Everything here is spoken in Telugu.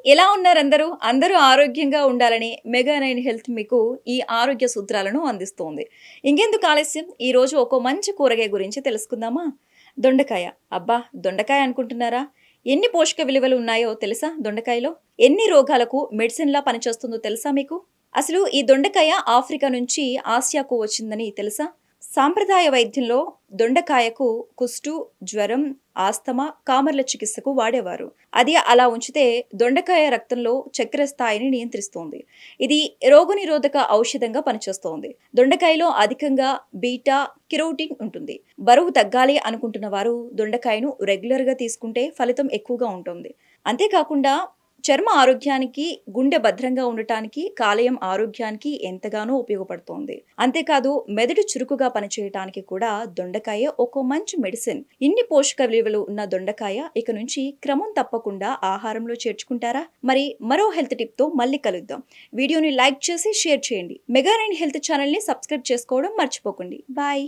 ఎలా ఉన్నారు అందరూ? అందరూ ఆరోగ్యంగా ఉండాలని మెగా9 హెల్త్ మీకు ఈ ఆరోగ్య సూత్రాలను అందిస్తోంది. ఇంకెందుకు ఆలస్యం ఈరోజు ఒక మంచి కూరగాయ గురించి తెలుసుకుందామా? దొండకాయ. అబ్బా! దొండకాయ అనుకుంటున్నారా? ఎన్ని పోషక విలువలు ఉన్నాయో తెలుసా దొండకాయలో? ఎన్ని రోగాలకు మెడిసిన్‌లా పనిచేస్తుందో తెలుసా మీకు? అసలు ఈ దొండకాయ ఆఫ్రికా నుంచి ఆసియాకు వచ్చిందని తెలుసా? సాంప్రదాయ వైద్యంలో దొండకాయకు కుష్టు, జ్వరం, ఆస్తమా, కామర్ల చికిత్సకు వాడేవారు. అది అలా ఉంచితే దొండకాయ రక్తంలో చక్కెర స్థాయిని నియంత్రిస్తుంది. ఇది రోగనిరోధక ఔషధంగా పనిచేస్తోంది. దొండకాయలో అధికంగా బీటా కెరోటిన్ ఉంటుంది. బరువు తగ్గాలి అనుకుంటున్న వారు దొండకాయను రెగ్యులర్‌గా తీసుకుంటే ఫలితం ఎక్కువగా ఉంటుంది. అంతేకాకుండా చర్మ ఆరోగ్యానికి, గుండె భద్రంగా ఉండటానికి, కాలేయం ఆరోగ్యానికి ఎంతగానో ఉపయోగపడుతోంది. అంతేకాదు మెదడు చురుకుగా పనిచేయటానికి కూడా దొండకాయ ఒక మంచి మెడిసిన్. ఇన్ని పోషక విలువలు ఉన్న దొండకాయ ఇక నుంచి క్రమం తప్పకుండా ఆహారంలో చేర్చుకుంటారా? మరి మరో హెల్త్ టిప్‌తో మళ్ళీ కలుద్దాం. వీడియోని లైక్ చేసి షేర్ చేయండి. మెగా9 హెల్త్ ఛానల్‌ని సబ్స్క్రైబ్ చేసుకోవడం మర్చిపోకండి. బాయ్.